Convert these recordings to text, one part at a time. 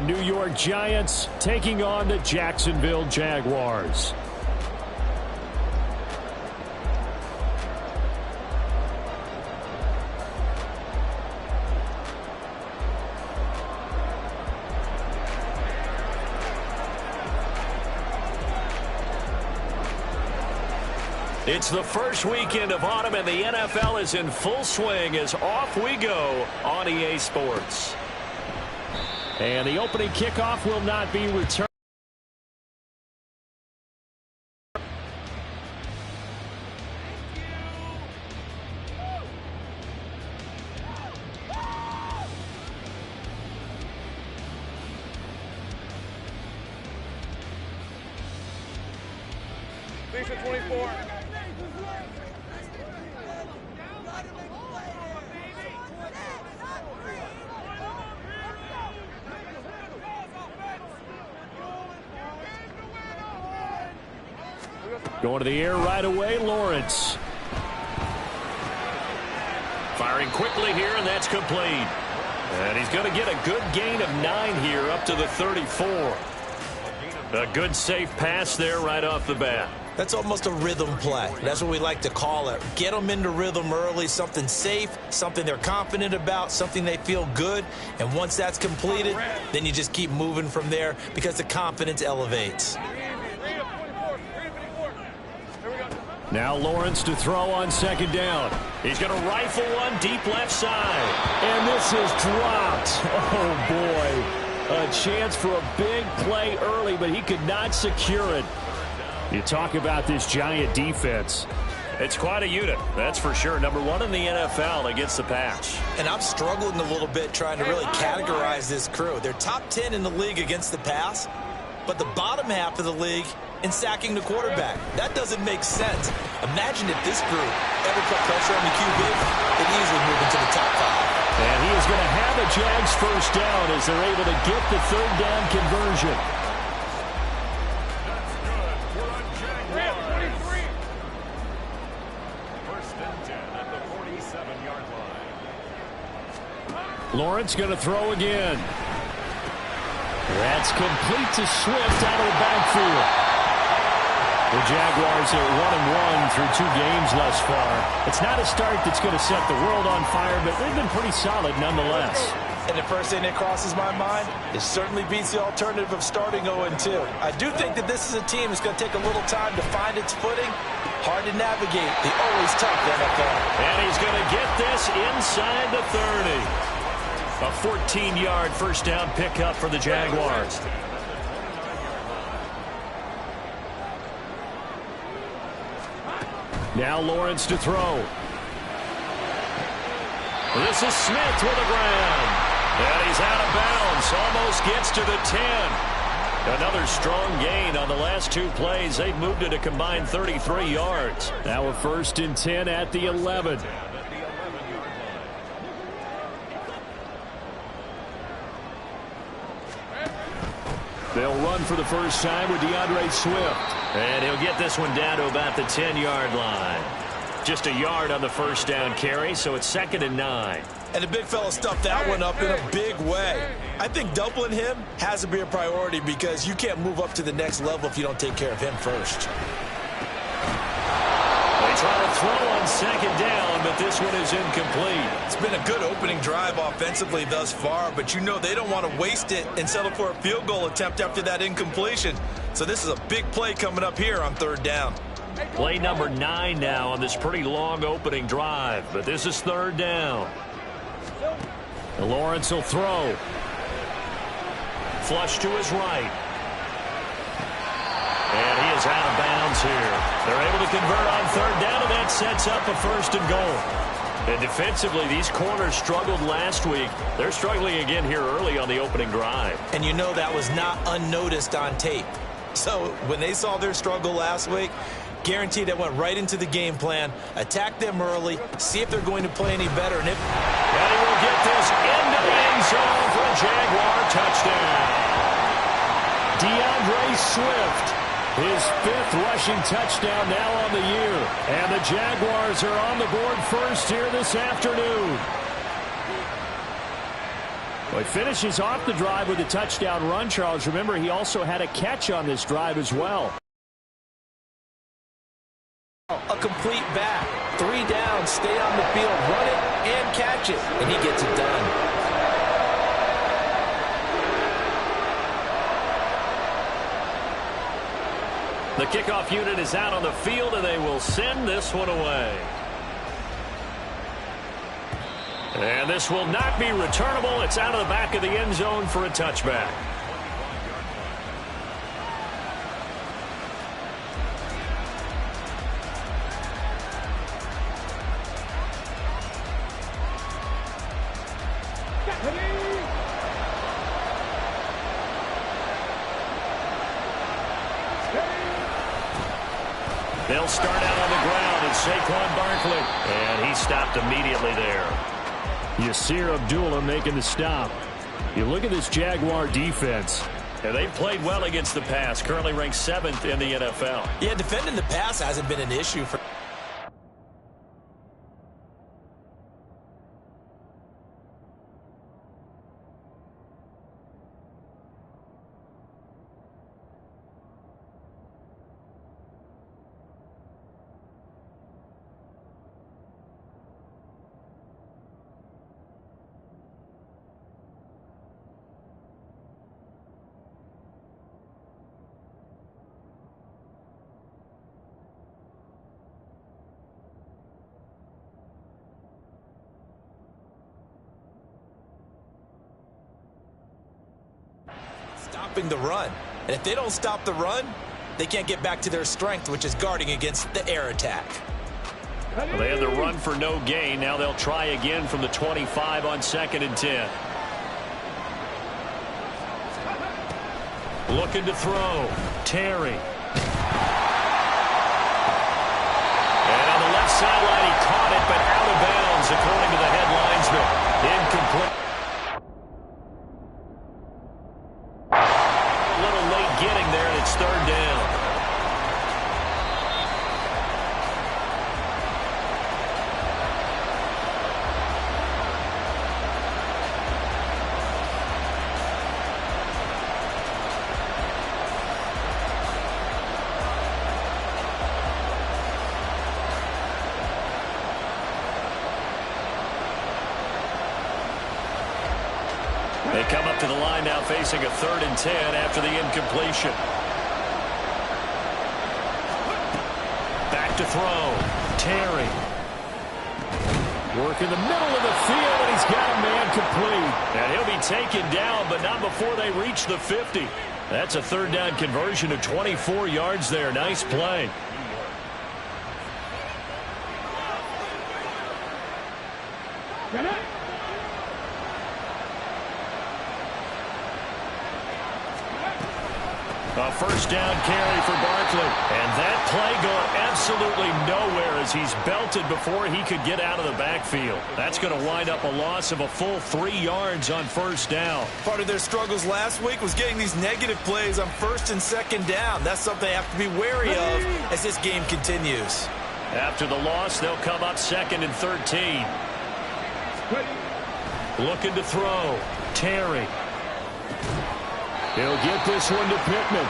New York Giants taking on the Jacksonville Jaguars. It's the first weekend of autumn, and the NFL is in full swing as off we go on EA Sports. And the opening kickoff will not be returned. Station 24. Going to the air right away, Lawrence. Firing quickly here, and that's complete. And he's going to get a good gain of 9 here up to the 34. A good safe pass there right off the bat. That's almost a rhythm play. That's what we like to call it. Get them into rhythm early, something safe, something they're confident about, something they feel good. And once that's completed, then you just keep moving from there because the confidence elevates. Now Lawrence to throw on second down. He's going to rifle one deep left side. And this is dropped. Oh, boy. A chance for a big play early, but he could not secure it. You talk about this Giant defense. It's quite a unit, that's for sure. Number 1 in the NFL against the pass. And I'm struggling a little bit trying to really categorize this crew. They're top 10 in the league against the pass, but the bottom half of the league in sacking the quarterback. That doesn't make sense. Imagine if this group ever put pressure on the QB, they'd easily move into the top 5. And he is going to have a Jags first down as they're able to get the third down conversion. Lawrence going to throw again. That's complete to Swift out of the backfield. The Jaguars are 1-1 through 2 games thus far. It's not a start that's going to set the world on fire, but they've been pretty solid nonetheless. And the first thing that crosses my mind, it certainly beats the alternative of starting 0-2. I do think that this is a team that's going to take a little time to find its footing. Hard to navigate. The always tough NFL. And he's going to get this inside the 30. A 14-yard first down pickup for the Jaguars. Now Lawrence to throw. This is Smith with a grab. And he's out of bounds. Almost gets to the 10. Another strong gain on the last 2 plays. They've moved it a combined 33 yards. Now a 1st and 10 at the 11. They'll run for the first time with DeAndre Swift. And he'll get this one down to about the 10-yard line. Just a yard on the first down carry, so it's 2nd and 9. And the big fella stuffed that one up in a big way. I think doubling him has to be a priority because you can't move up to the next level if you don't take care of him first. They try to throw on second down, but this one is incomplete. It's been a good opening drive offensively thus far, but you know they don't want to waste it and settle for a field goal attempt after that incompletion. So this is a big play coming up here on 3rd down. Play number 9 now on this pretty long opening drive, but this is 3rd down. And Lawrence will throw. Flush to his right. And he is out of bounds here. They're able to convert on 3rd down, and that sets up a 1st and goal. And defensively, these corners struggled last week. They're struggling again here early on the opening drive. And you know that was not unnoticed on tape. So when they saw their struggle last week, guaranteed that went right into the game plan. Attack them early, see if they're going to play any better. And he will get this into the end zone for a Jaguar touchdown. DeAndre Swift. His 5th rushing touchdown now on the year. And the Jaguars are on the board first here this afternoon. He finishes off the drive with a touchdown run, Charles. Remember, he also had a catch on this drive as well. A complete back. 3 down, stay on the field, run it, and catch it. And he gets it done. The kickoff unit is out on the field, and they will send this one away. And this will not be returnable. It's out of the back of the end zone for a touchback. They'll start out on the ground, and Saquon Barkley. And he stopped immediately there. Yasir Abdullah making the stop. You look at this Jaguar defense. And they've played well against the pass, currently ranked 7th in the NFL. Yeah, defending the pass hasn't been an issue for... stopping the run. And if they don't stop the run, they can't get back to their strength, which is guarding against the air attack. Well, they had the run for no gain. Now they'll try again from the 25 on 2nd and 10. Looking to throw. Terry. And on the left sideline, he caught it, but out of bounds, according to the head linesman. Incomplete. Getting there, and it's 3rd down. They come up to the line now facing a 3rd and 10 after the incompletion. Back to throw. Terry. Work in the middle of the field, and he's got a man complete. And he'll be taken down, but not before they reach the 50. That's a 3rd down conversion of 24 yards there. Nice play. A 1st down carry for Barkley. And that play going absolutely nowhere as he's belted before he could get out of the backfield. That's going to wind up a loss of a full 3 yards on 1st down. Part of their struggles last week was getting these negative plays on 1st and 2nd down. That's something they have to be wary of as this game continues. After the loss, they'll come up 2nd and 13. Looking to throw. Terry. He'll get this one to Pittman.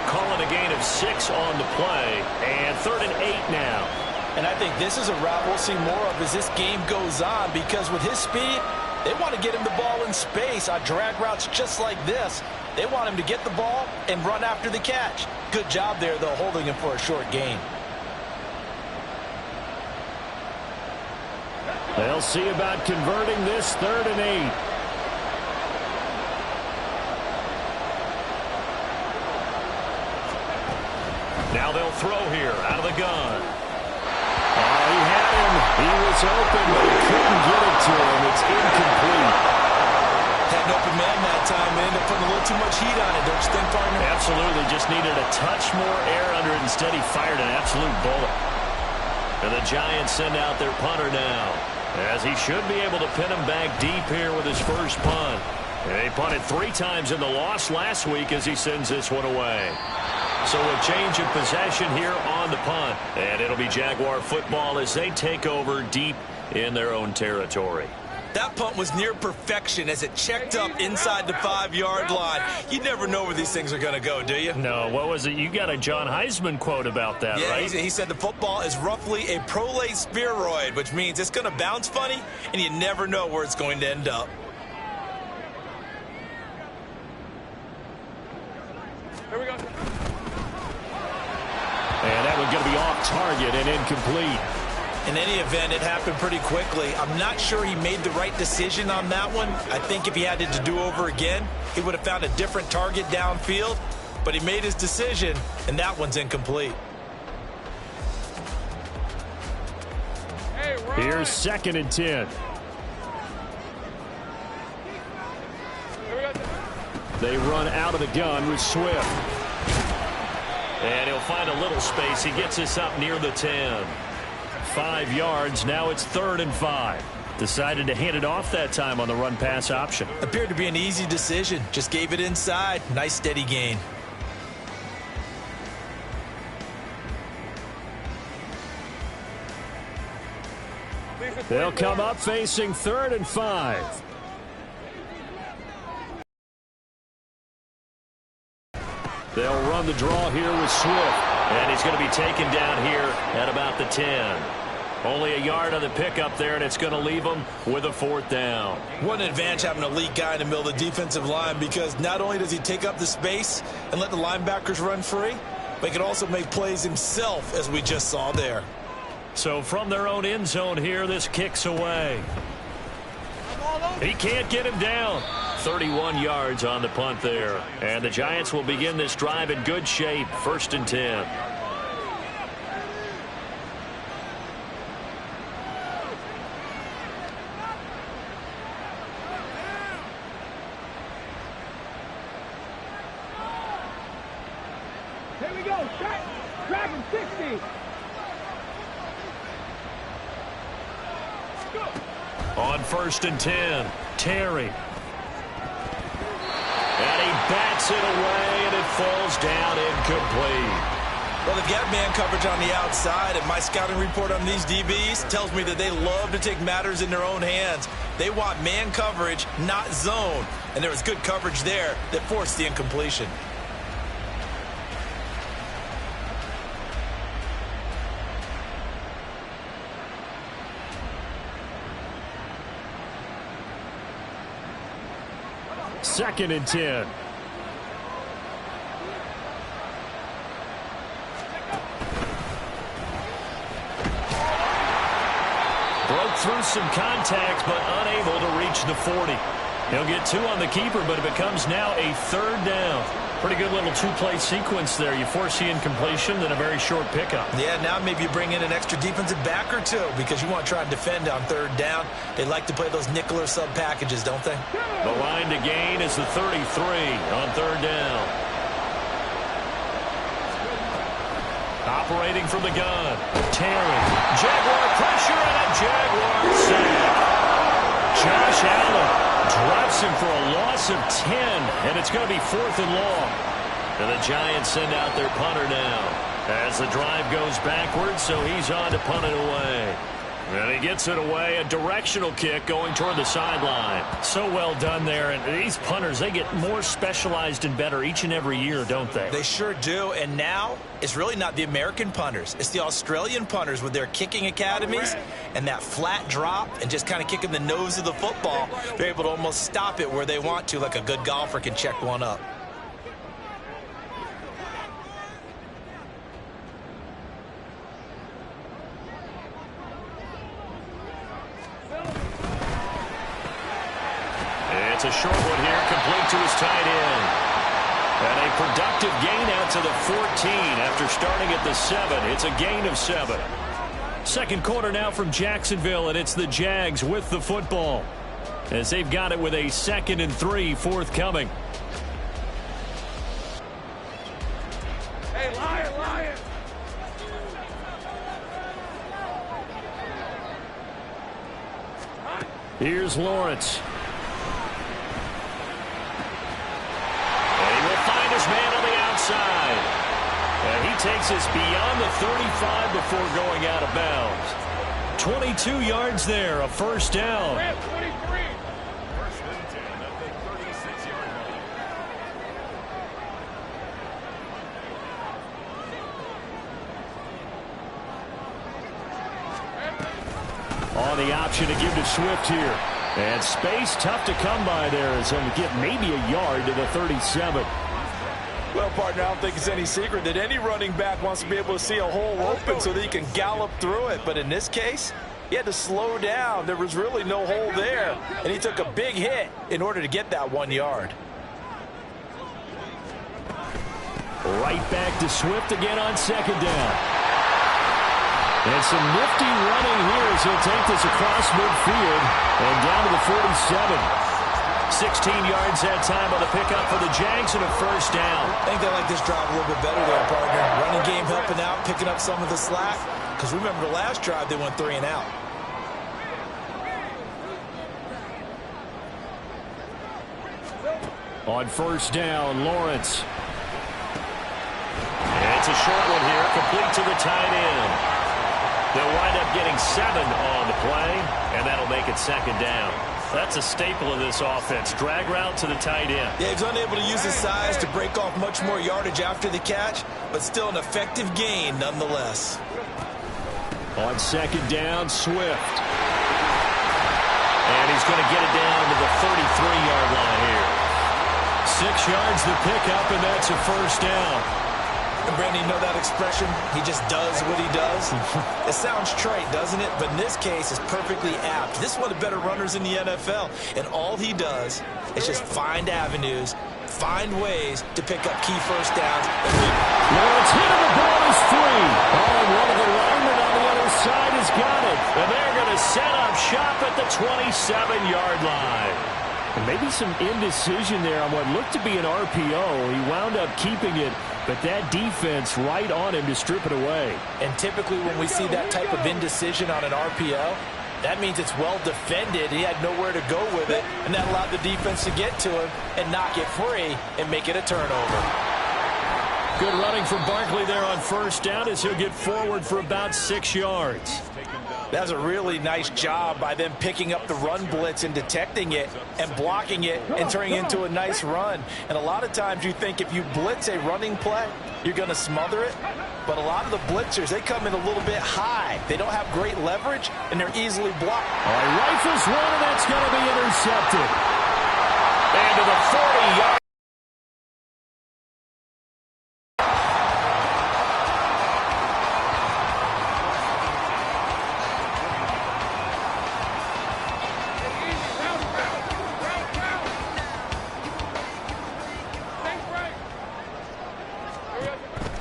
Calling a gain of 6 on the play. And 3rd and 8 now. And I think this is a route we'll see more of as this game goes on, because with his speed, they want to get him the ball in space on drag routes just like this. They want him to get the ball and run after the catch. Good job there, though, holding him for a short gain. They'll see about converting this 3rd and 8. Now they'll throw here out of the gun. He had him. He was open, but he couldn't get it to him. It's incomplete. Had an open man that time. They ended up putting a little too much heat on it, don't you think, partner? Absolutely. Just needed a touch more air under it. Instead, he fired an absolute bullet. And the Giants send out their punter now, as he should be able to pin him back deep here with his first punt. And they punted 3 times in the loss last week as he sends this one away. So a change of possession here on the punt. And it'll be Jaguar football as they take over deep in their own territory. That punt was near perfection as it checked up inside the 5-yard line. You never know where these things are going to go, do you? No, what was it? You got a John Heisman quote about that, yeah, right? He said the football is roughly a prolate spheroid, which means it's going to bounce funny, and you never know where it's going to end up. Here we go. And that one going to be off target and incomplete. In any event, it happened pretty quickly. I'm not sure he made the right decision on that one. I think if he had it to do over again, he would have found a different target downfield. But he made his decision, and that one's incomplete. Hey, Here's 2nd and 10. Here we go. They run out of the gun with Swift. And he'll find a little space. He gets us up near the 10. 5 yards. Now it's 3rd and 5. Decided to hand it off that time on the run-pass option. Appeared to be an easy decision. Just gave it inside. Nice steady gain. They'll come up facing 3rd and 5. They'll run the draw here with Swift. And he's going to be taken down here at about the 10. Only a yard on the pickup there, and it's going to leave them with a 4th down. What an advantage having a elite guy in the middle of the defensive line, because not only does he take up the space and let the linebackers run free, but he can also make plays himself, as we just saw there. So from their own end zone here, this kicks away. He can't get him down. 31 yards on the punt there. And the Giants will begin this drive in good shape. 1st and 10. Here we go. Dragon 60. On 1st and 10, Terry. And he bats it away, and it falls down incomplete. Well, they've got man coverage on the outside, and my scouting report on these DBs tells me that they love to take matters in their own hands. They want man coverage, not zone. And there was good coverage there that forced the incompletion. Second and 10. Broke through some contact, but unable to reach the 40. He'll get 2 on the keeper, but it becomes now a 3rd down. Pretty good little 2-play sequence there. You force the incompletion, then a very short pickup. Yeah, now maybe you bring in an extra defensive back or 2 because you want to try and defend on 3rd down. They like to play those nickel or sub packages, don't they? The line to gain is the 33 on 3rd down. Operating from the gun. Terry. Jaguar pressure and a Jaguar sack. Josh Allen drops him for a loss of 10, and it's going to be 4th and long. And the Giants send out their punter now as the drive goes backwards, so he's on to punt it away. And he gets it away, a directional kick going toward the sideline. So well done there. And these punters, they get more specialized and better each and every year, don't they? They sure do. And now it's really not the American punters. It's the Australian punters with their kicking academies and that flat drop and just kind of kicking the nose of the football. They're able to almost stop it where they want to, like a good golfer can check one up. It's a short one here, complete to his tight end. And a productive gain out to the 14 after starting at the 7. It's a gain of 7. Second quarter now from Jacksonville, and it's the Jags with the football as they've got it with a 2nd and 3 forthcoming. Hey, Lion, Lion. Here's Lawrence. His man on the outside. And he takes us beyond the 35 before going out of bounds. 22 yards there, a first down. We have 23. First and 10 at the 36-yard line. On the option to give to Swift here. And space tough to come by there as he'll get maybe a yard to the 37. Well, partner, I don't think it's any secret that any running back wants to be able to see a hole open so that he can gallop through it. But in this case, he had to slow down. There was really no hole there, and he took a big hit in order to get that 1 yard. Right back to Swift again on second down. And some nifty running here as he'll take this across midfield and down to the 47. 16 yards that time on the pickup for the Jags and a first down. I think they like this drive a little bit better there, partner. Running game helping out, picking up some of the slack. Because remember the last drive, they went 3 and out. On first down, Lawrence. And it's a short one here, complete to the tight end. They'll wind up getting 7 on the play, and that'll make it second down. That's a staple of this offense. Drag route to the tight end. Yeah, he's unable to use his size to break off much more yardage after the catch, but still an effective gain nonetheless. On second down, Swift. And he's going to get it down to the 33-yard line here. 6 yards the pickup, and that's a first down. And Brandon, you know that expression? He just does what he does. It sounds trite, doesn't it? But in this case, it's perfectly apt. This is one of the better runners in the NFL. And all he does is just find avenues, find ways to pick up key first downs. Lawrence hit him, the ball is free. Oh, and one of the linemen on the other side has got it. And they're going to set up shop at the 27-yard line. And maybe some indecision there on what looked to be an RPO. He wound up keeping it, but that defense right on him to strip it away. And typically when we see that type of indecision on an RPO, that means it's well defended. He had nowhere to go with it, and that allowed the defense to get to him and knock it free and make it a turnover. Good running from Barkley there on first down as he'll get forward for about 6 yards. That was a really nice job by them picking up the run blitz and detecting it and blocking it and turning it into a nice run. And a lot of times you think if you blitz a running play, you're going to smother it. But a lot of the blitzers, they come in a little bit high. They don't have great leverage, and they're easily blocked. All right, rifles one, and that's going to be intercepted. And to the 40-yard.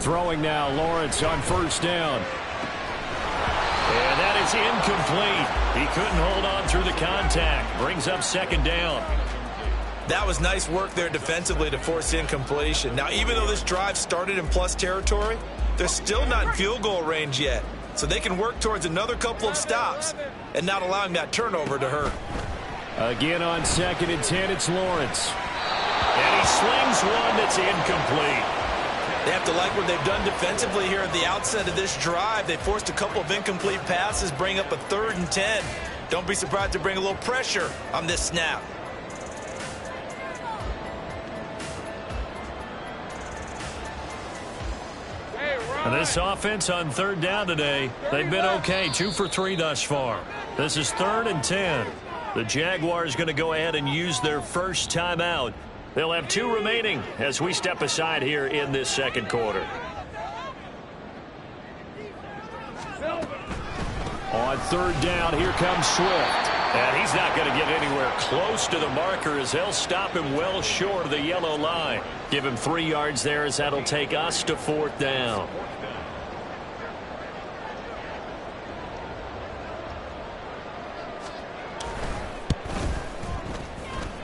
Throwing now, Lawrence on first down. And that is incomplete. He couldn't hold on through the contact. Brings up second down. That was nice work there defensively to force incompletion. Now, even though this drive started in plus territory, they're still not in field goal range yet. So they can work towards another couple of stops and not allowing that turnover to hurt. Again on second and 10, it's Lawrence. And he slings one that's incomplete. They have to like what they've done defensively here at the outset of this drive. They forced a couple of incomplete passes, bring up a 3rd and 10. Don't be surprised to bring a little pressure on this snap. And this offense on third down today, they've been okay, 2 for 3 thus far. This is 3rd and 10. The Jaguars going to go ahead and use their first timeout. They'll have 2 remaining as we step aside here in this second quarter. On third down, here comes Swift. And he's not going to get anywhere close to the marker as they'll stop him well short of the yellow line. Give him 3 yards there as that'll take us to 4th down.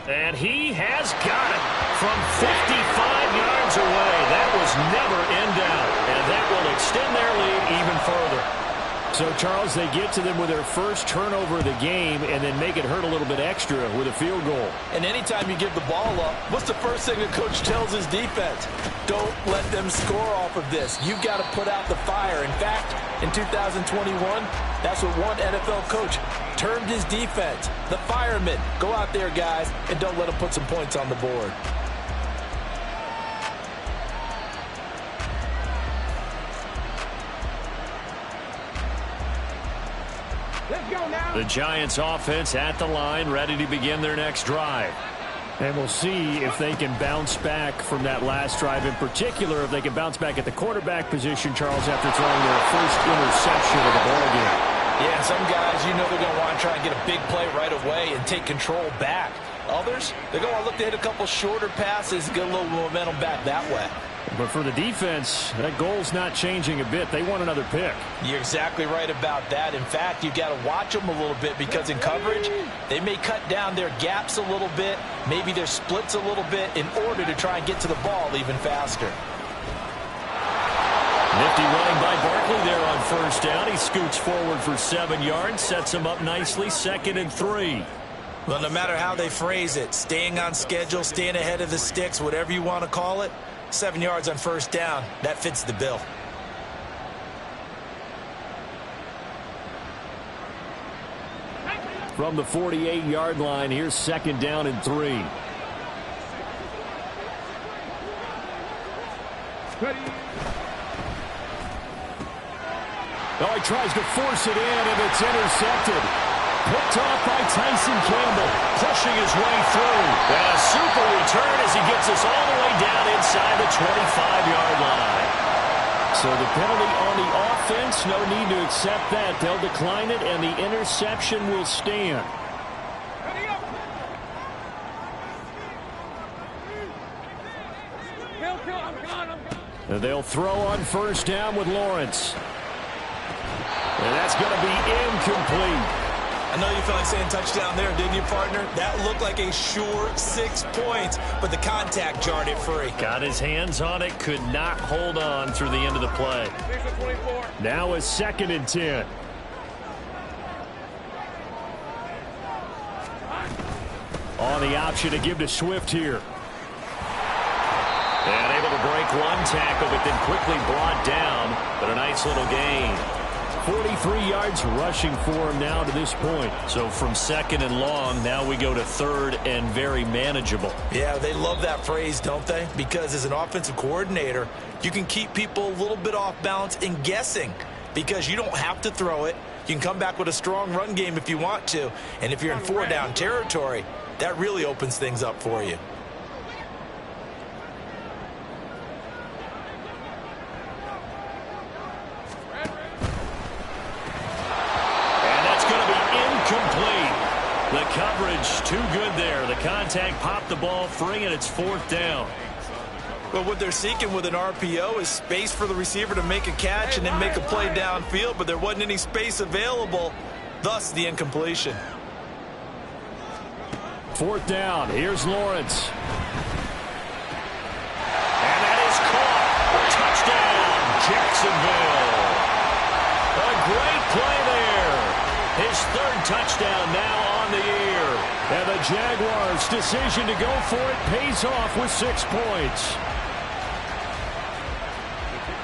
And he has got it from 55 yards away. That was never in doubt, and that will extend their lead even further. So, Charles, they get to them with their first turnover of the game and then make it hurt a little bit extra with a field goal. And anytime you give the ball up, what's the first thing a coach tells his defense? Don't let them score off of this. You've got to put out the fire. In fact, in 2021, that's what one NFL coach termed his defense. The firemen. Go out there, guys, and don't let them put some points on the board. The Giants offense at the line, ready to begin their next drive. And we'll see if they can bounce back from that last drive. In particular, if they can bounce back at the quarterback position, Charles, after throwing their first interception of the ballgame. Yeah, some guys, you know they're going to want to try and get a big play right away and take control back. Others, they're going to look to hit a couple shorter passes, get a little momentum back that way. But for the defense, that goal's not changing a bit. They want another pick. You're exactly right about that. In fact, you've got to watch them a little bit because in coverage, they may cut down their gaps a little bit, maybe their splits a little bit in order to try and get to the ball even faster. Nifty running by Barkley there on first down. He scoots forward for 7 yards, sets him up nicely, 2nd and 3. Well, no matter how they phrase it, staying on schedule, staying ahead of the sticks, whatever you want to call it, 7 yards on first down, that fits the bill. From the 48-yard line, here's 2nd down and 3. Oh, he tries to force it in, and it's intercepted. Picked off by Tyson Campbell, pushing his way through. And a super return as he gets us all the way down inside the 25-yard line. So the penalty on the offense, no need to accept that. They'll decline it, and the interception will stand. And they'll throw on first down with Lawrence. And that's going to be incomplete. I know you felt like saying touchdown there, didn't you, partner? That looked like a sure 6 points, but the contact jarred it free. Got his hands on it, could not hold on through the end of the play. Now a 2nd and 10. On the option to give to Swift here. And able to break one tackle, but then quickly brought down. But a nice little gain. 43 yards rushing for him now to this point. So from 2nd and long, now we go to 3rd and very manageable. Yeah, they love that phrase, don't they? Because as an offensive coordinator, you can keep people a little bit off balance and guessing because you don't have to throw it. You can come back with a strong run game if you want to. And if you're in 4-down territory, that really opens things up for you. The coverage too good there. The contact popped the ball free, and it's 4th down. But what they're seeking with an RPO is space for the receiver to make a catch and then make a play downfield, but there wasn't any space available, thus the incompletion. 4th down. Here's Lawrence. And that is caught. Touchdown, Jacksonville. A great play there. His 3rd touchdown now on the year. And the Jaguars' decision to go for it pays off with 6 points.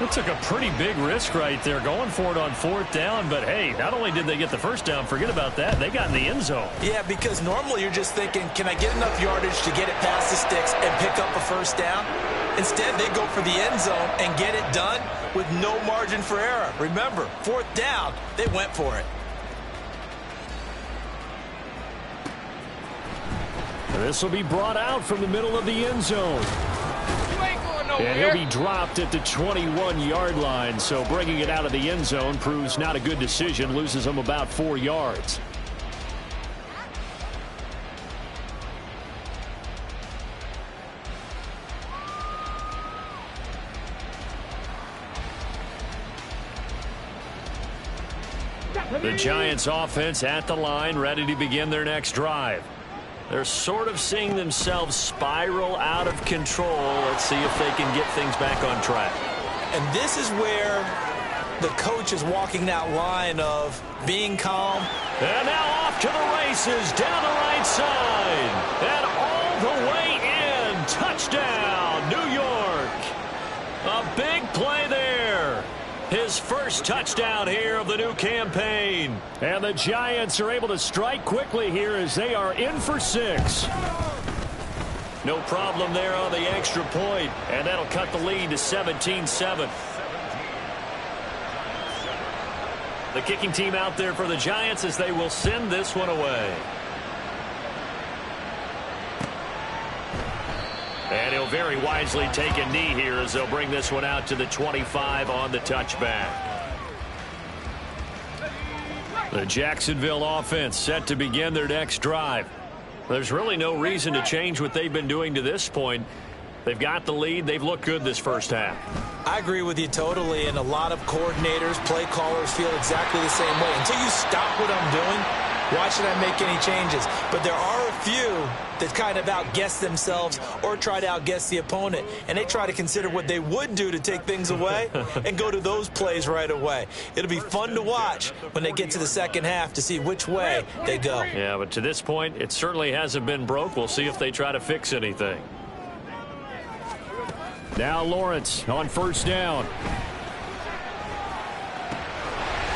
That took a pretty big risk right there, going for it on 4th down. But, hey, not only did they get the first down, forget about that, they got in the end zone. Yeah, because normally you're just thinking, can I get enough yardage to get it past the sticks and pick up a first down? Instead, they go for the end zone and get it done with no margin for error. Remember, 4th down, they went for it. This will be brought out from the middle of the end zone. And he'll be dropped at the 21-yard line, so bringing it out of the end zone proves not a good decision, loses him about 4 yards. The Giants offense at the line, ready to begin their next drive. They're sort of seeing themselves spiral out of control. Let's see if they can get things back on track. And this is where the coach is walking that line of being calm. And now off to the races down the right side. And all the way in. Touchdown, New York. A big play there. His first touchdown here of the new campaign. And the Giants are able to strike quickly here as they are in for 6. No problem there on the extra point. And that'll cut the lead to 17-7. The kicking team out there for the Giants as they will send this one away. And he'll very wisely take a knee here as they'll bring this one out to the 25 on the touchback. The Jacksonville offense set to begin their next drive. There's really no reason to change what they've been doing to this point. They've got the lead. They've looked good this first half. I agree with you totally, and a lot of coordinators, play callers feel exactly the same way. Until you stop what I'm doing, why should I make any changes? But there are a few that kind of outguess themselves or try to outguess the opponent, and they try to consider what they would do to take things away and go to those plays right away. It'll be fun to watch when they get to the second half to see which way they go. Yeah, but to this point, it certainly hasn't been broke. We'll see if they try to fix anything. Now Lawrence on first down.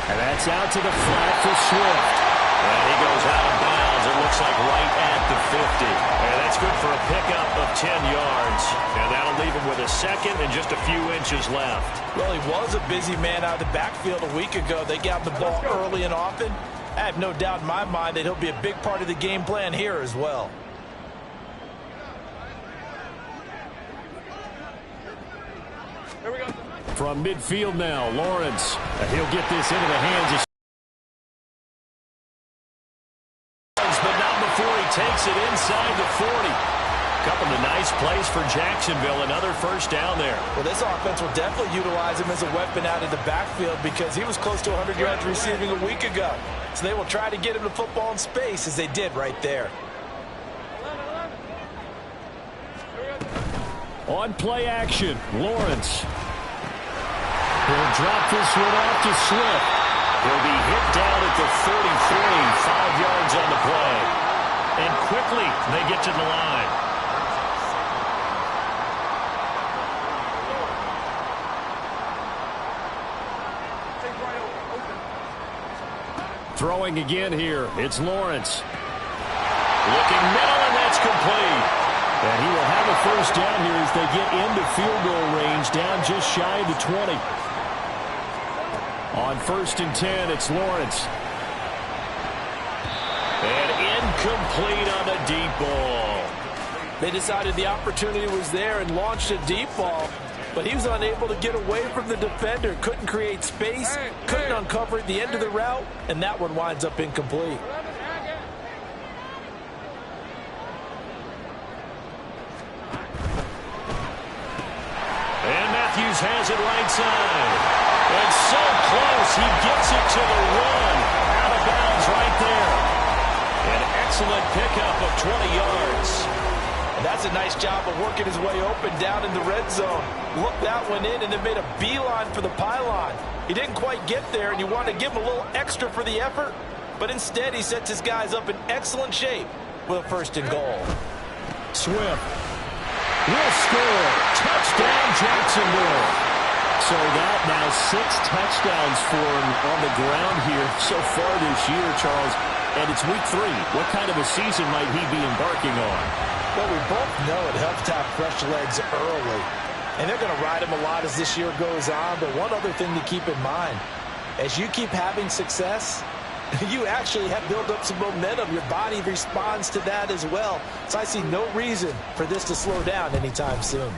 And that's out to the flat for Swift. And he goes out of bounds. It looks like right at the 50. And that's good for a pickup of 10 yards. And that'll leave him with a second and just a few inches left. Well, he was a busy man out of the backfield a week ago. They got the ball early and often. I have no doubt in my mind that he'll be a big part of the game plan here as well. Here we go. From midfield now, Lawrence. And he'll get this into the hands of but not before he takes it inside the 40. Couple of nice plays for Jacksonville. Another first down there. Well, this offense will definitely utilize him as a weapon out of the backfield because he was close to 100 yards receiving a week ago. So they will try to get him the football in space as they did right there. On play action, Lawrence. He'll drop this one off to Swift. He'll be hit down at the 33, 5 yards on the play. And quickly, they get to the line. Throwing again here, it's Lawrence. Looking middle, and that's complete. And he will have a first down here as they get into field goal range, down just shy of the 20. On 1st and 10, it's Lawrence. And incomplete on the deep ball. They decided the opportunity was there and launched a deep ball, but he was unable to get away from the defender. Couldn't create space, couldn't uncover at the end of the route, and that one winds up incomplete. And Matthews has it right side. And so close, he gets it to the one. Out of bounds right there. An excellent pickup of 20 yards. And that's a nice job of working his way open down in the red zone. Looked that one in and then made a beeline for the pylon. He didn't quite get there, and you want to give him a little extra for the effort. But instead, he sets his guys up in excellent shape with a 1st and goal. Swift will score. Touchdown, Jacksonville. So that now 6 touchdowns for him on the ground here so far this year, Charles. And it's week 3. What kind of a season might he be embarking on? Well, we both know it helps to have fresh legs early. And they're going to ride him a lot as this year goes on. But one other thing to keep in mind, as you keep having success, you actually have built up some momentum. Your body responds to that as well. So I see no reason for this to slow down anytime soon.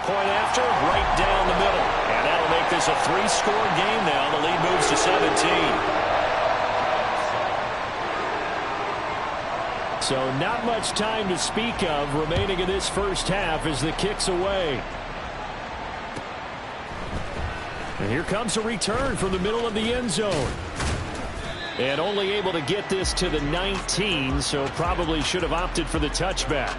Point after, right down the middle. And that'll make this a 3-score game now. The lead moves to 17. So not much time to speak of remaining in this first half as the kick's away. And here comes a return from the middle of the end zone. And only able to get this to the 19, so probably should have opted for the touchback.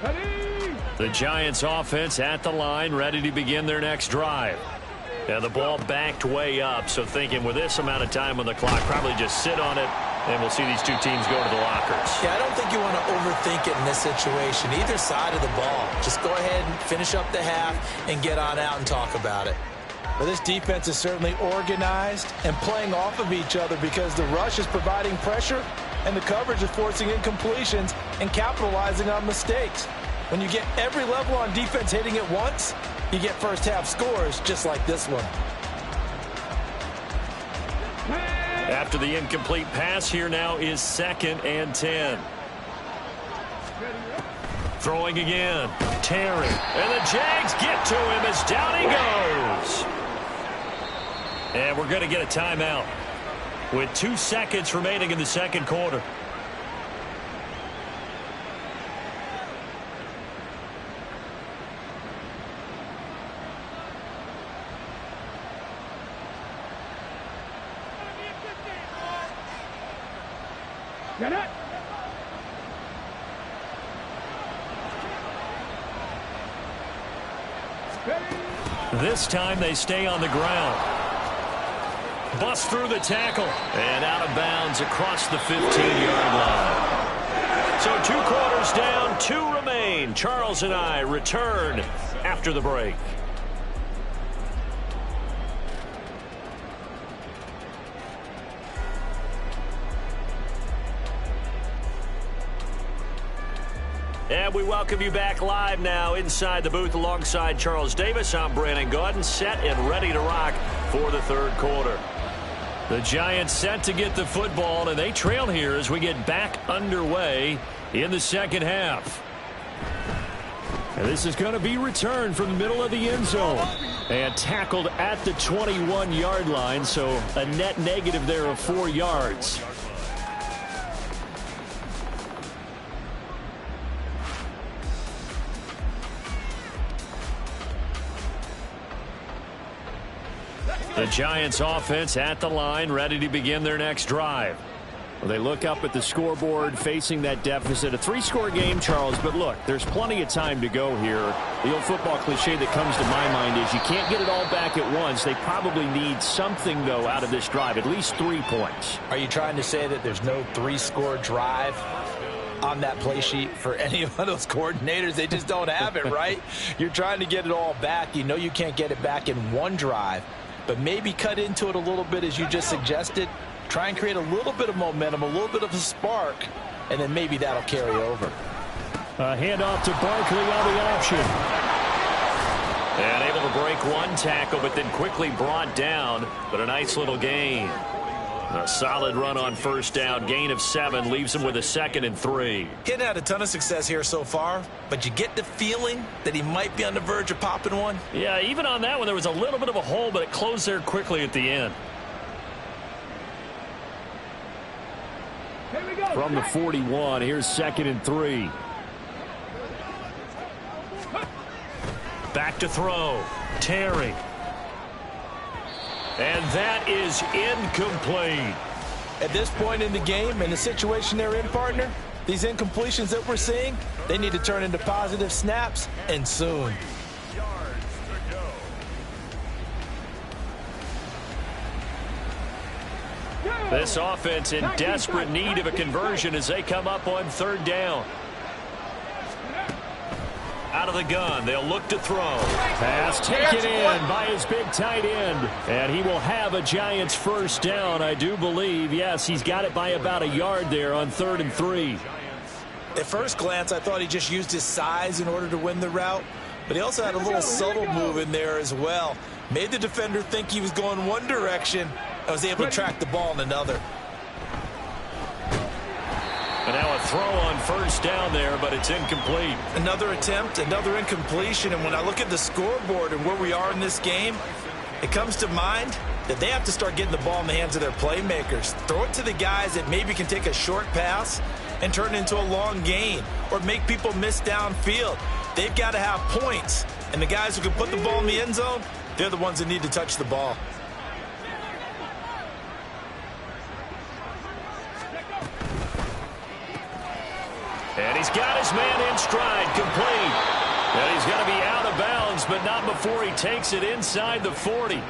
The Giants offense at the line, ready to begin their next drive. And the ball backed way up, so thinking with this amount of time on the clock, probably just sit on it, and we'll see these two teams go to the lockers. Yeah, I don't think you want to overthink it in this situation, either side of the ball. Just go ahead and finish up the half and get on out and talk about it. Well, this defense is certainly organized and playing off of each other because the rush is providing pressure and the coverage is forcing incompletions and capitalizing on mistakes. When you get every level on defense hitting at once, you get first half scores just like this one. After the incomplete pass, here now is 2nd and 10. Throwing again. Terry. And the Jags get to him as down he goes. And we're going to get a timeout with 2 seconds remaining in the second quarter. Get it. This time they stay on the ground. Bust through the tackle. And out of bounds across the 15-yard line. So 2 quarters down, 2 remain. Charles and I return after the break. And we welcome you back live now inside the booth alongside Charles Davis. I'm Brandon Gaudin, set and ready to rock for the third quarter. The Giants set to get the football, and they trail here as we get back underway in the second half. And this is going to be returned from the middle of the end zone and tackled at the 21-yard line, so a net negative there of 4 yards. The Giants offense at the line, ready to begin their next drive. Well, they look up at the scoreboard facing that deficit. A 3-score game, Charles, but look, there's plenty of time to go here. The old football cliche that comes to my mind is you can't get it all back at once. They probably need something, though, out of this drive, at least 3 points. Are you trying to say that there's no 3-score drive on that play sheet for any of those coordinators? They just don't have it, right? You're trying to get it all back. You know you can't get it back in one drive. But maybe cut into it a little bit as you just suggested. Try and create a little bit of momentum, a little bit of a spark, and then maybe that'll carry over. A handoff to Barkley on the option. And able to break 1 tackle, but then quickly brought down. But a nice little gain. A solid run on first down. Gain of 7 leaves him with a 2nd and 3. He hadn't had a ton of success here so far, but you get the feeling that he might be on the verge of popping one. Yeah, even on that one, there was a little bit of a hole, but it closed there quickly at the end. Here we go. From the 41, here's 2nd and 3. Back to throw. Terry. And that is incomplete. At this point in the game, in the situation they're in, partner, these incompletions that we're seeing, they need to turn into positive snaps, and soon. This offense in desperate need of a conversion as they come up on 3rd down. Out of the gun, they'll look to throw. Pass taken in by his big tight end. And he will have a Giants first down, I do believe. Yes, he's got it by about a yard there on 3rd and 3. At first glance, I thought he just used his size in order to win the route. But he also had a little subtle move in there as well. Made the defender think he was going one direction and was able to track the ball in another. And now a throw on first down there, but it's incomplete. Another attempt, another incompletion. And when I look at the scoreboard and where we are in this game, it comes to mind that they have to start getting the ball in the hands of their playmakers. Throw it to the guys that maybe can take a short pass and turn it into a long gain or make people miss downfield. They've got to have points. And the guys who can put the ball in the end zone, they're the ones that need to touch the ball. And he's got his man in stride, complete before he takes it inside the 40.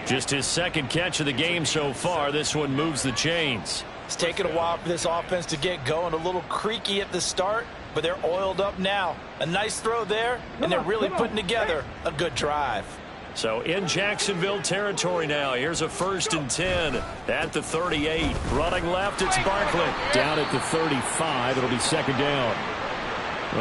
Just his second catch of the game so far. This one moves the chains. It's taken a while for this offense to get going. A little creaky at the start, but they're oiled up now. A nice throw there, and they're really putting together a good drive. So in Jacksonville territory now. Here's a 1st and 10 at the 38. Running left, it's Barkley. Down at the 35. It'll be 2nd down.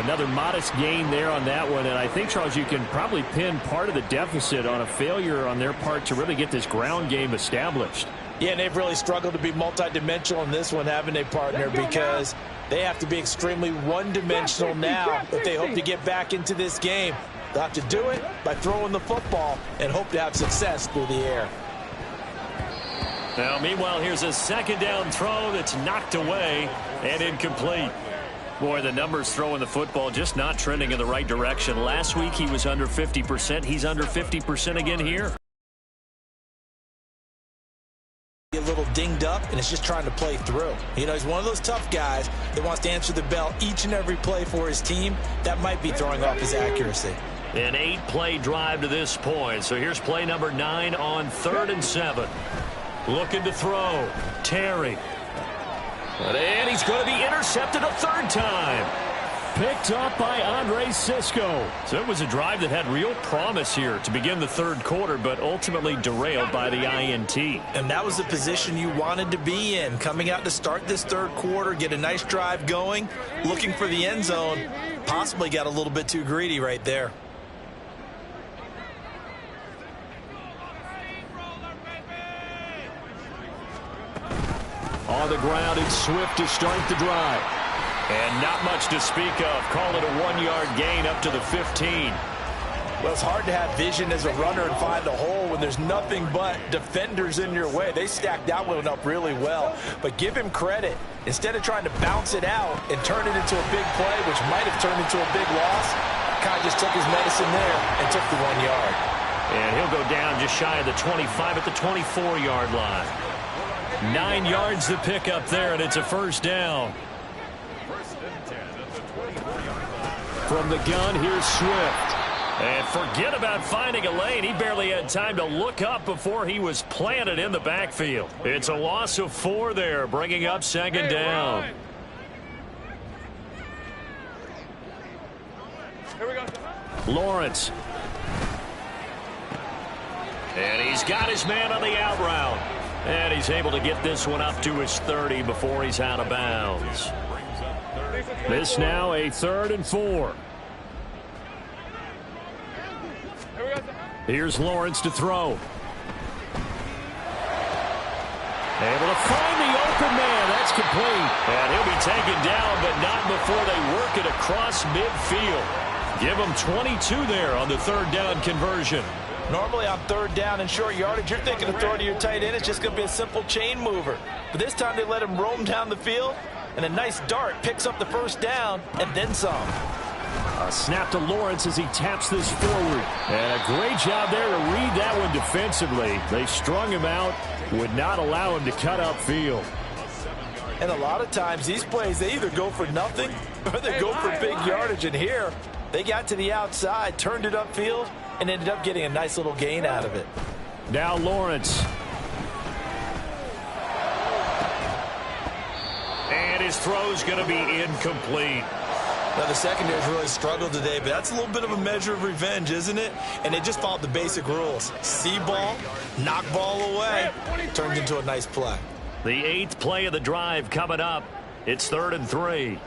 Another modest gain there on that one, and I think, Charles, you can probably pin part of the deficit on a failure on their part to really get this ground game established. Yeah, and they've really struggled to be multidimensional in this one, haven't they, partner, because they have to be extremely one-dimensional now if they hope to get back into this game. They'll have to do it by throwing the football and hope to have success through the air. Now, meanwhile, here's a 2nd down throw that's knocked away and incomplete. Boy, the numbers throwing the football just not trending in the right direction. Last week he was under 50%. He's under 50% again here. A little dinged up, and it's just trying to play through. You know, he's one of those tough guys that wants to answer the bell each and every play for his team. That might be throwing off his accuracy. An 8-play drive to this point. So here's play number 9 on 3rd and 7. Looking to throw. Terry. And he's going to be intercepted a 3rd time. Picked up by Andre Cisco. So it was a drive that had real promise here to begin the 3rd quarter, but ultimately derailed by the INT. And that was the position you wanted to be in. Coming out to start this 3rd quarter, get a nice drive going, looking for the end zone. Possibly got a little bit too greedy right there. On the ground, it's Swift to start the drive. And not much to speak of. Call it a 1-yard gain up to the 15. Well, it's hard to have vision as a runner and find a hole when there's nothing but defenders in your way. They stacked that one up really well. But give him credit. Instead of trying to bounce it out and turn it into a big play, which might have turned into a big loss, kind of just took his medicine there and took the 1 yard. And he'll go down just shy of the 25 at the 24-yard line. 9 yards to pick up there, and it's a 1st down. From the gun, here's Swift. And forget about finding a lane. He barely had time to look up before he was planted in the backfield. It's a loss of 4 there, bringing up 2nd down. Here we go. Lawrence. And he's got his man on the out route. And he's able to get this one up to his 30 before he's out of bounds. This now a 3rd and 4. Here's Lawrence to throw. Able to find the open man. That's complete. And he'll be taken down, but not before they work it across midfield. Give him 22 there on the 3rd down conversion. Normally on 3rd down and short yardage, you're thinking of throwing to your tight end. It's just going to be a simple chain mover. But this time they let him roam down the field, and a nice dart picks up the 1st down and then some. A snap to Lawrence as he taps this forward. And a great job there to read that one defensively. They strung him out, would not allow him to cut upfield. And a lot of times these plays, they either go for nothing or they go for big yardage. And here, they got to the outside, turned it upfield, and ended up getting a nice little gain out of it. Now Lawrence. And his throw's going to be incomplete. Now, the secondary's really struggled today, but that's a little bit of a measure of revenge, isn't it? And they just followed the basic rules. See ball, knock ball away, turned into a nice play. The 8th play of the drive coming up. It's 3rd and 3.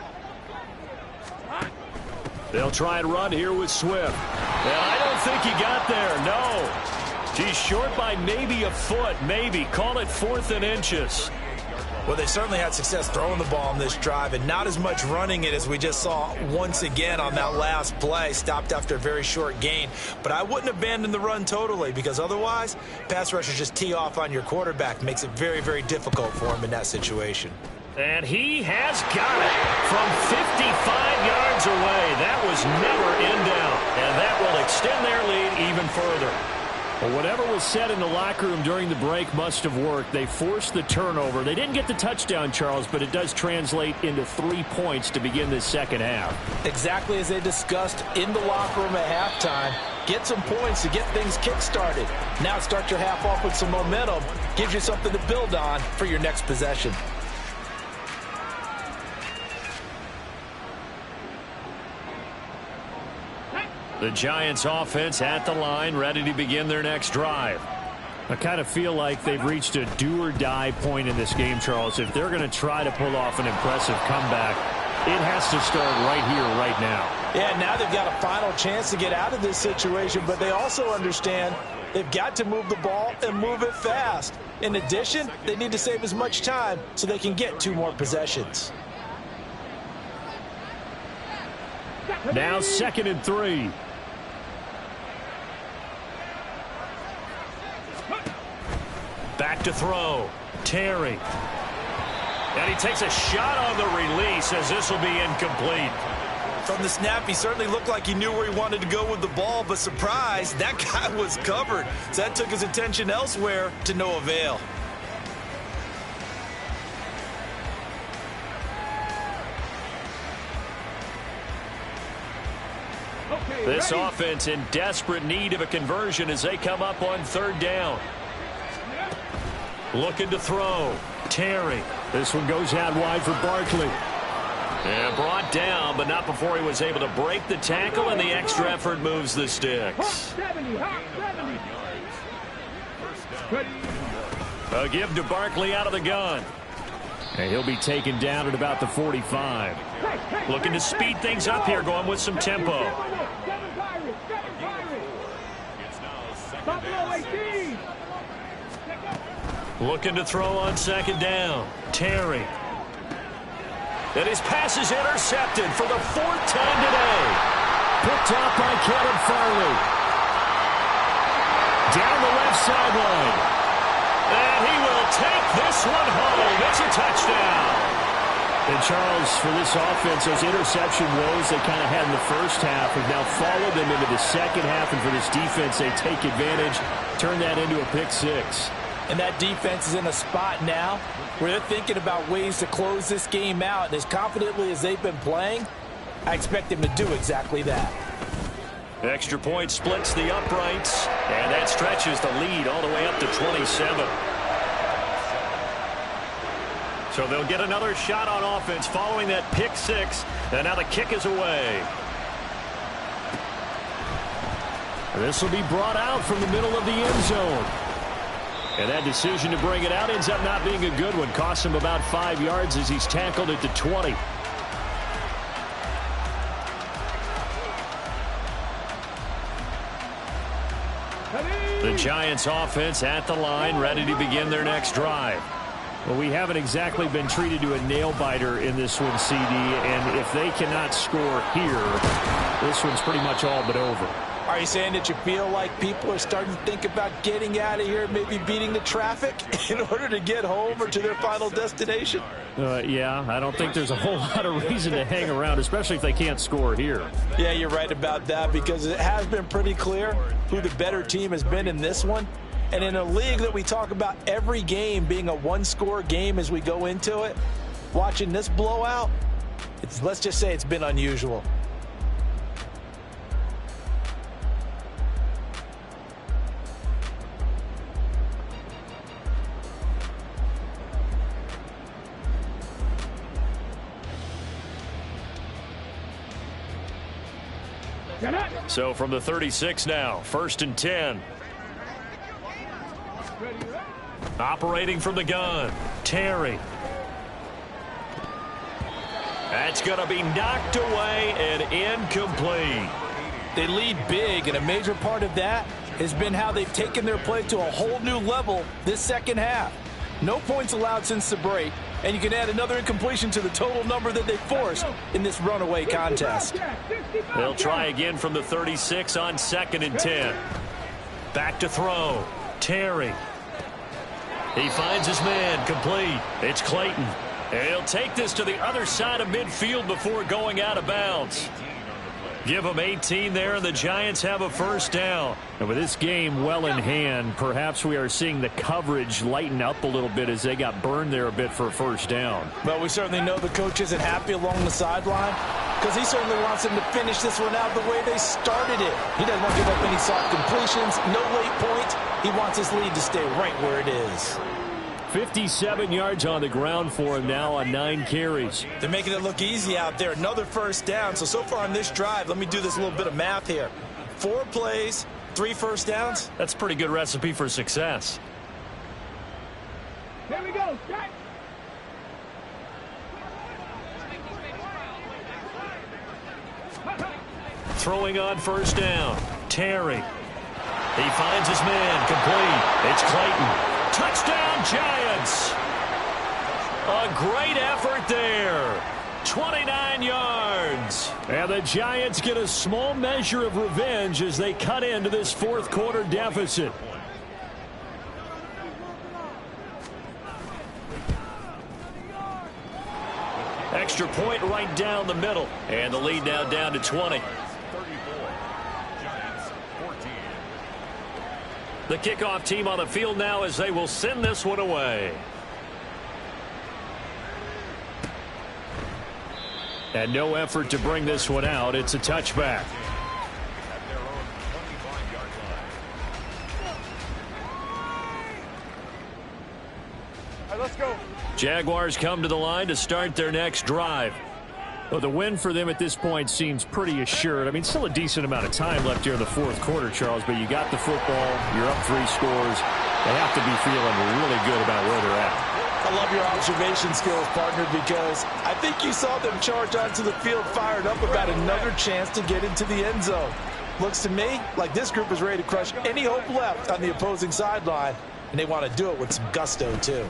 They'll try and run here with Swift. And I don't think he got there, no. He's short by maybe a foot, maybe. Call it 4th and inches. Well, they certainly had success throwing the ball on this drive and not as much running it as we just saw once again on that last play. Stopped after a very short gain. But I wouldn't abandon the run totally, because otherwise, pass rushers just tee off on your quarterback. Makes it very, very difficult for him in that situation. And he has got it from 55 yards away. That was never in doubt. And that will extend their lead even further. Well, whatever was said in the locker room during the break must have worked. They forced the turnover. They didn't get the touchdown, Charles, but it does translate into 3 points to begin this second half. Exactly as they discussed in the locker room at halftime. get some points to get things kick-started. Now start your half off with some momentum. Gives you something to build on for your next possession. The Giants offense at the line, ready to begin their next drive. I kind of feel like they've reached a do-or-die point in this game, Charles. If they're going to try to pull off an impressive comeback, it has to start right here, right now. Yeah, now they've got a final chance to get out of this situation, but they also understand they've got to move the ball and move it fast. In addition, they need to save as much time so they can get 2 more possessions. Now 2nd and 3. Back to throw. Terry. And he takes a shot on the release as this will be incomplete. From the snap, he certainly looked like he knew where he wanted to go with the ball, but surprise, that guy was covered. So that took his attention elsewhere to no avail. This offense in desperate need of a conversion as they come up on 3rd down. Looking to throw. Terry. This one goes out wide for Barkley. And brought down, but not before he was able to break the tackle, and the extra effort moves the sticks. A give to Barkley out of the gun. And he'll be taken down at about the 45. Looking to speed things up here, going with some tempo. Looking to throw on 2nd down. Terry. And his pass is intercepted for the 4th time today. Picked up by Caleb Farley. Down the left sideline. And he will take this one home. It's a touchdown. And Charles, for this offense, those interception woes they kind of had in the first half have now followed them into the second half. And for this defense, they take advantage, turn that into a pick 6. And that defense is in a spot now where they're thinking about ways to close this game out. And as confidently as they've been playing, I expect them to do exactly that. Extra point splits the uprights, and that stretches the lead all the way up to 27. So they'll get another shot on offense following that pick 6, and now the kick is away. This will be brought out from the middle of the end zone. And that decision to bring it out ends up not being a good one. Costs him about 5 yards as he's tackled at the 20. The Giants offense at the line, ready to begin their next drive. Well, we haven't exactly been treated to a nail-biter in this one, CD, and if they cannot score here, this one's pretty much all but over. Are you saying that you feel like people are starting to think about getting out of here, maybe beating the traffic in order to get home or to their final destination? Yeah, I don't think there's a whole lot of reason to hang around, especially if they can't score here. Yeah, you're right about that, because it has been pretty clear who the better team has been in this one. And in a league that we talk about every game being a one-score game as we go into it, watching this blowout, let's just say it's been unusual. So from the 36 now, 1st and 10. Operating from the gun, Terry. That's going to be knocked away and incomplete. They lead big, and a major part of that has been how they've taken their play to a whole new level this second half. No points allowed since the break, and you can add another incompletion to the total number that they forced in this runaway contest. They'll try again from the 36 on 2nd and 10. Back to throw. Terry. He finds his man complete. It's Clayton. And he'll take this to the other side of midfield before going out of bounds. Give them 18 there, and the Giants have a 1st down. And with this game well in hand, perhaps we are seeing the coverage lighten up a little bit as they got burned there a bit for a 1st down. Well, we certainly know the coach isn't happy along the sideline. because he certainly wants them to finish this one out the way they started it. He doesn't want to give up any soft completions, no late points. He wants his lead to stay right where it is. 57 yards on the ground for him now on 9 carries. They're making it look easy out there. Another first down. So far on this drive, let me do this little bit of math here. 4 plays, 3 first downs. That's a pretty good recipe for success. Here we go. Jags. Throwing on first down. Terry. He finds his man. Complete. It's Clayton. Touchdown, Giants. A great effort there. 29 yards. And the Giants get a small measure of revenge as they cut into this fourth quarter deficit. Extra point right down the middle. And the lead now down to 20. 34. Giants 14. The kickoff team on the field now as they will send this one away. And no effort to bring this one out. It's a touchback. At their own 25-yard line. All right, let's go. Jaguars come to the line to start their next drive. Well, the win for them at this point seems pretty assured. I mean, still a decent amount of time left here in the fourth quarter, Charles, but you got the football, you're up 3 scores. They have to be feeling really good about where they're at. I love your observation skills, partner, because I think you saw them charge onto the field fired up about another chance to get into the end zone. Looks to me like this group is ready to crush any hope left on the opposing sideline, and they want to do it with some gusto, too.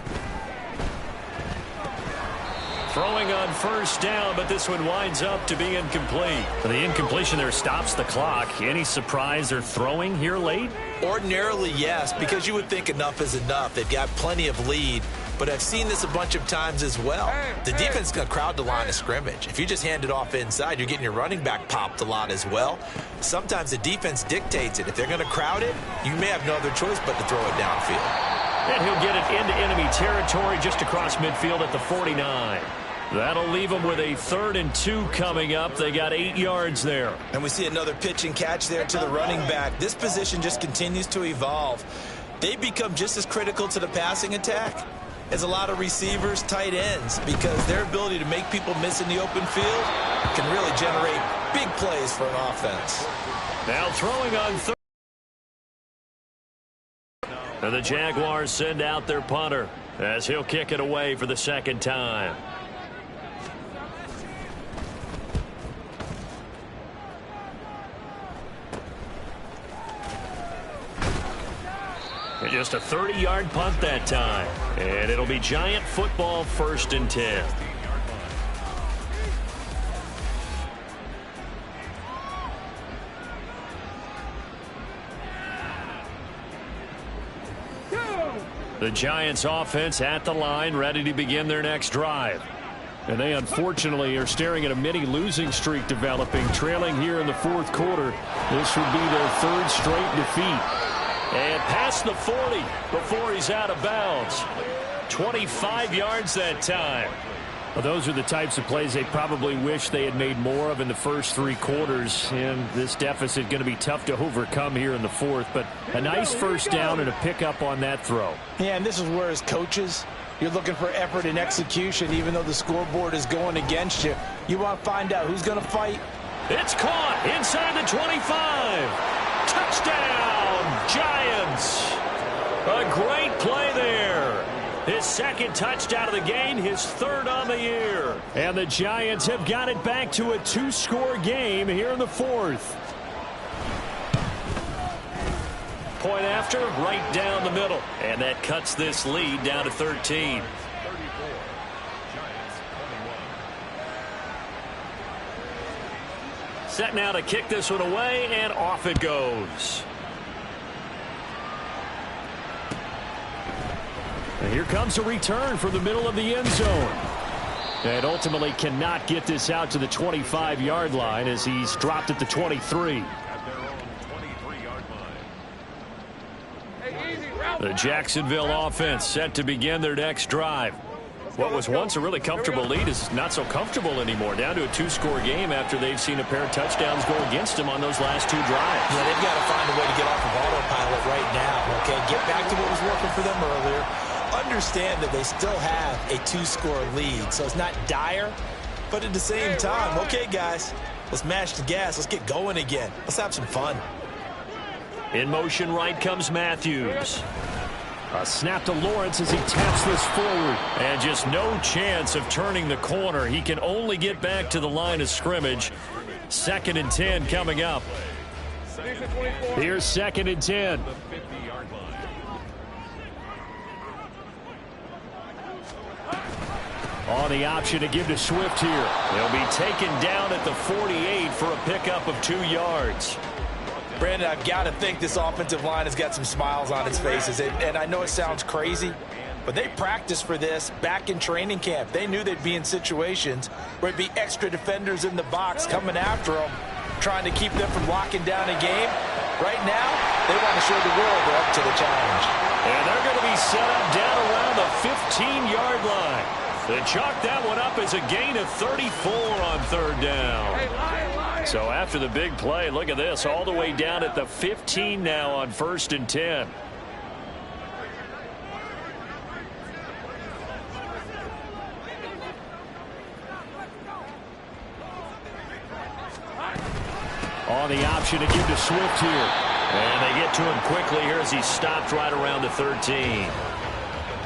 Throwing on first down, but this one winds up to be incomplete. The incompletion there stops the clock. Any surprise they're throwing here late? Ordinarily, yes, because you would think enough is enough. They've got plenty of lead, but I've seen this a bunch of times as well. The defense is going to crowd the line of scrimmage. If you just hand it off inside, you're getting your running back popped a lot as well. Sometimes the defense dictates it. If they're going to crowd it, you may have no other choice but to throw it downfield. And he'll get it into enemy territory just across midfield at the 49. That'll leave them with a 3rd and 2 coming up. They got 8 yards there. And we see another pitch and catch there to the running back. This position just continues to evolve. They become just as critical to the passing attack as a lot of receivers, tight ends, because their ability to make people miss in the open field can really generate big plays for an offense. Now throwing on third. And the Jaguars send out their punter as he'll kick it away for the 2nd time. And just a 30-yard punt that time. And it'll be Giant football 1st and 10. The Giants offense at the line, ready to begin their next drive. And they unfortunately are staring at a mini losing streak developing, trailing here in the fourth quarter. This would be their 3rd straight defeat. And past the 40 before he's out of bounds. 25 yards that time. Well, those are the types of plays they probably wish they had made more of in the first 3 quarters. And this deficit going to be tough to overcome here in the 4th. But a nice first down and a pickup on that throw. Yeah, and this is where, as coaches, you're looking for effort and execution, even though the scoreboard is going against you. You want to find out who's going to fight. It's caught inside the 25. Touchdown, Giants. A great play there. His 2nd touchdown of the game, his 3rd on the year. And the Giants have got it back to a 2-score game here in the 4th. Point after, right down the middle. And that cuts this lead down to 13. 34. Giants 21. Set now to kick this one away, and off it goes. And here comes a return from the middle of the end zone. And ultimately cannot get this out to the 25-yard line as he's dropped at the 23. At their own 23-yard line. Hey, easy, route. The Jacksonville offense set to begin their next drive. What was once a really comfortable lead is not so comfortable anymore. Down to a 2-score game after they've seen a pair of touchdowns go against them on those last 2 drives. Yeah, they've got to find a way to get off of autopilot right now, okay? Get back to what was working for them earlier. Understand that they still have a 2-score lead, so it's not dire, but at the same time, okay, guys, let's mash the gas. Let's get going again. Let's have some fun. In motion right comes Matthews. A snap to Lawrence as he taps this forward. And just no chance of turning the corner. He can only get back to the line of scrimmage. 2nd and 10 coming up. Here's 2nd and 10. On the option to give to Swift here. He'll be taken down at the 48 for a pickup of 2 yards. Brandon, I've got to think this offensive line has got some smiles on its faces. And I know it sounds crazy, but they practiced for this back in training camp. They knew they'd be in situations where it'd be extra defenders in the box coming after them, trying to keep them from locking down a game. Right now, they want to show the world they're up to the challenge. And they're going to be set up down around the 15-yard line. They chalk that one up as a gain of 34 on 3rd down. So after the big play, look at this, all the way down at the 15 now on 1st and 10. On the option to give to Swift here. And they get to him quickly here as he stopped right around the 13.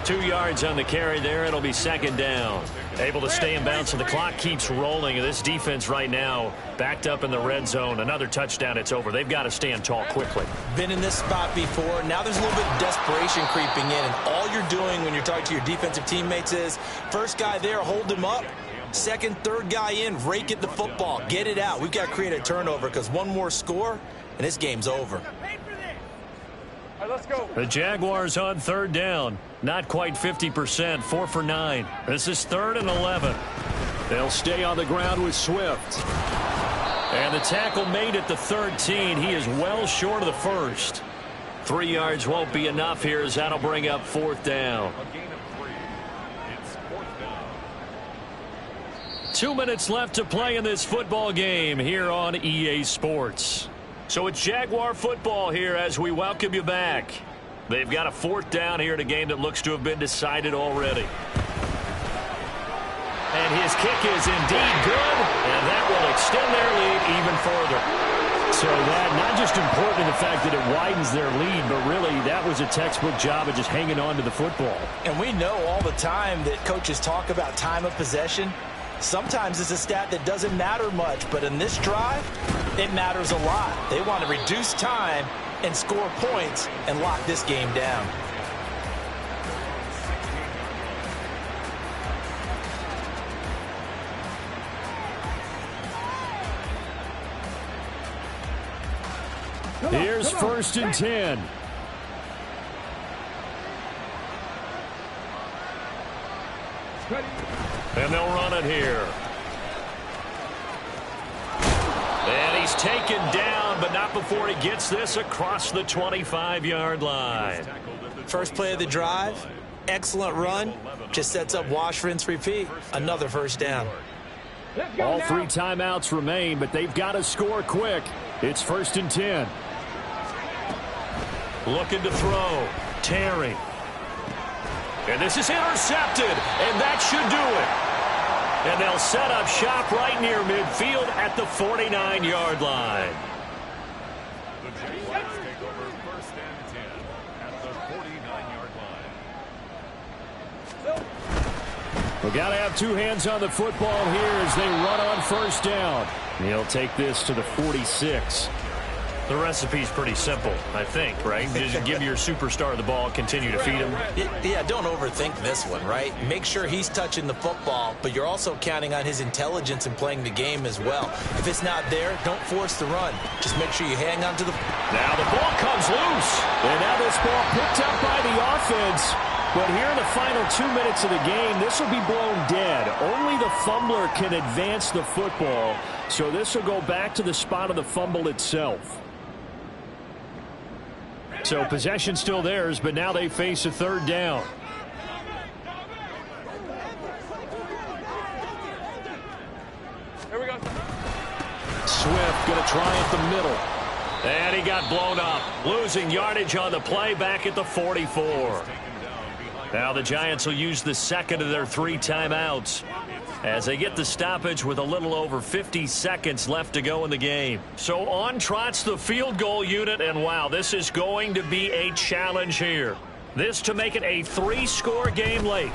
2 yards on the carry there. It'll be 2nd down. Able to stay in bounds, so the clock keeps rolling. And this defense right now backed up in the red zone. Another touchdown, it's over. They've got to stand tall quickly. Been in this spot before. Now there's a little bit of desperation creeping in. And all you're doing when you're talking to your defensive teammates is, first guy there, hold him up. Second, third guy in, rake at the football. Get it out. We've got to create a turnover because one more score, and this game's over. Let's go. The Jaguars on 3rd down. Not quite 50%, 4 for 9. This is 3rd and 11. They'll stay on the ground with Swift. And the tackle made at the 13. He is well short of the first. 3 yards won't be enough here as that'll bring up 4th down. A gain of 3. It's 4th down. 2 minutes left to play in this football game here on EA Sports. So it's Jaguar football here as we welcome you back. They've got a 4th down here in a game that looks to have been decided already. And his kick is indeed good, and that will extend their lead even further. So that not just important in the fact that it widens their lead, but really that was a textbook job of just hanging on to the football. And we know all the time that coaches talk about time of possession. Sometimes it's a stat that doesn't matter much, but in this drive, it matters a lot. They want to reduce time and score points and lock this game down. Here's 1st and 10. And they'll run it here. And he's taken down, but not before he gets this across the 25-yard line. First play of the drive, excellent run. Just sets up wash, rinse, repeat. Another 1st down. All 3 timeouts remain, but they've got to score quick. It's 1st and 10. Looking to throw. Terry. And this is intercepted, and that should do it. And they'll set up shop right near midfield at the 49-yard line. The Jaguars take over 1st and 10 at the 49-yard line. We've got to have 2 hands on the football here as they run on 1st down. He'll take this to the 46. The recipe's pretty simple, I think, right? Just give your superstar the ball, continue to feed him. Yeah, don't overthink this one, right? Make sure he's touching the football, but you're also counting on his intelligence in playing the game as well. If it's not there, don't force the run. Just make sure you hang on to the... Now the ball comes loose. And now this ball picked up by the offense. But here in the final 2 minutes of the game, this will be blown dead. Only the fumbler can advance the football. So this will go back to the spot of the fumble itself. So possession still theirs, but now they face a 3rd down. Going to try at the middle. And he got blown up. Losing yardage on the play back at the 44. Now the Giants will use the second of their 3 timeouts as they get the stoppage with a little over 50 seconds left to go in the game. So on trots the field goal unit, and wow, this is going to be a challenge here. This to make it a 3-score game late.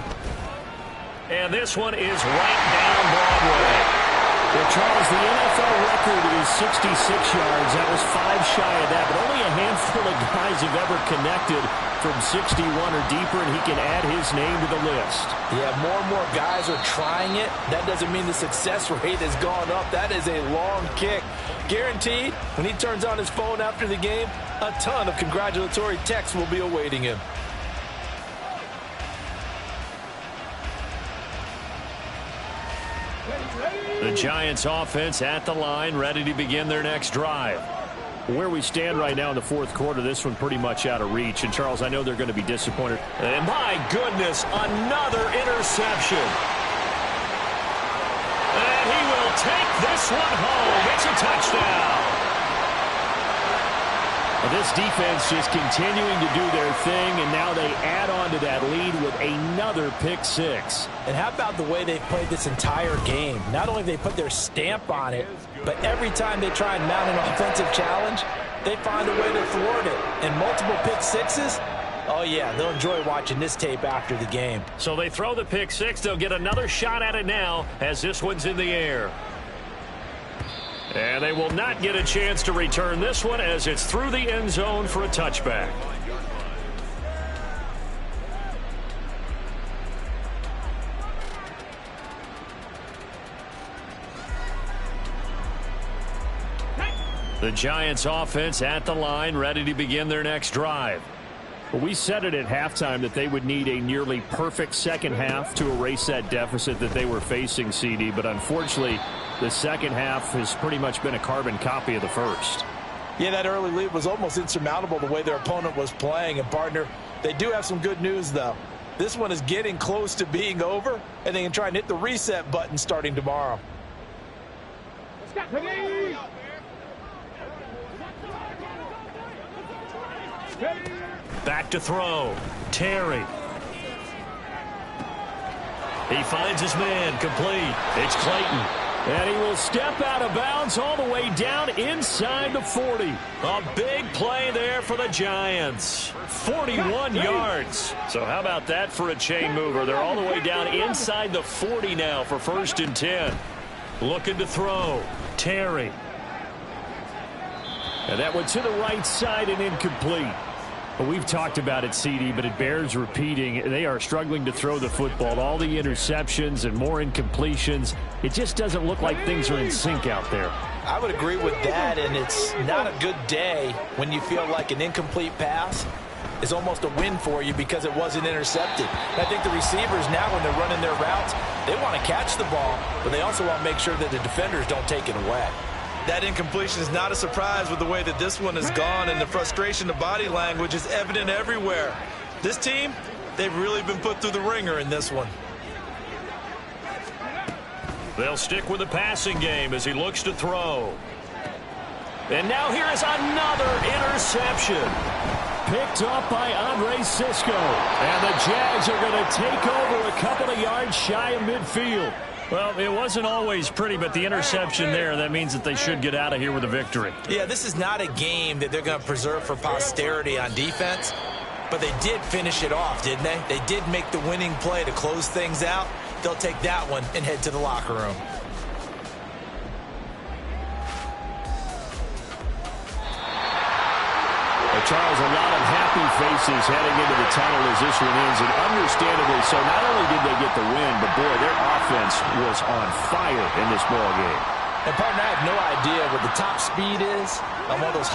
And this one is right down Broadway. Well, Charles, the NFL record is 66 yards. That was 5 shy of that, but only a handful of guys have ever connected from 61 or deeper, and he can add his name to the list. Yeah, more and more guys are trying it. That doesn't mean the success rate has gone up. That is a long kick. Guaranteed, when he turns on his phone after the game, a ton of congratulatory texts will be awaiting him. The Giants offense at the line, ready to begin their next drive. Where we stand right now in the fourth quarter, this one pretty much out of reach. And, Charles, I know they're going to be disappointed. And my goodness, another interception. And he will take this one home. It's a touchdown. Well, this defense just continuing to do their thing, and now they add on to that lead with another pick 6. And how about the way they've played this entire game? Not only have they put their stamp on it, but every time they try and mount an offensive challenge, they find a way to thwart it. And multiple pick 6s, oh yeah, they'll enjoy watching this tape after the game. So they throw the pick 6. They'll get another shot at it now as this one's in the air. And they will not get a chance to return this one as it's through the end zone for a touchback. The Giants offense at the line, ready to begin their next drive. Well, we said it at halftime that they would need a nearly perfect second half to erase that deficit that they were facing, CD. But unfortunately, the second half has pretty much been a carbon copy of the first. Yeah, that early lead was almost insurmountable the way their opponent was playing. And, partner, they do have some good news, though. This one is getting close to being over, and they can try and hit the reset button starting tomorrow. Back to throw. Terry. He finds his man, complete. It's Clayton. And he will step out of bounds all the way down inside the 40. A big play there for the Giants. 41 yards. So how about that for a chain mover? They're all the way down inside the 40 now for 1st and 10. Looking to throw. Terry. And that one to the right side and incomplete. Well, we've talked about it, CD, but it bears repeating. They are struggling to throw the football. All the interceptions and more incompletions. It just doesn't look like things are in sync out there. I would agree with that, and it's not a good day when you feel like an incomplete pass is almost a win for you because it wasn't intercepted. And I think the receivers now, when they're running their routes, they want to catch the ball, but they also want to make sure that the defenders don't take it away. That incompletion is not a surprise with the way that this one has gone, and the frustration, the body language is evident everywhere. This team, they've really been put through the ringer in this one. They'll stick with the passing game as he looks to throw. And now here is another interception. Picked up by Andre Cisco. And the Jags are going to take over a couple of yards shy of midfield. Well, it wasn't always pretty, but the interception there, that means that they should get out of here with a victory. Yeah, this is not a game that they're going to preserve for posterity on defense, but they did finish it off, didn't they? They did make the winning play to close things out. They'll take that one and head to the locker room. Charles, a lot of happy faces heading into the tunnel as this one ends, and understandably so. Not only did they get the win, but boy, their offense was on fire in this ball game. And partner, I have no idea what the top speed is on one of those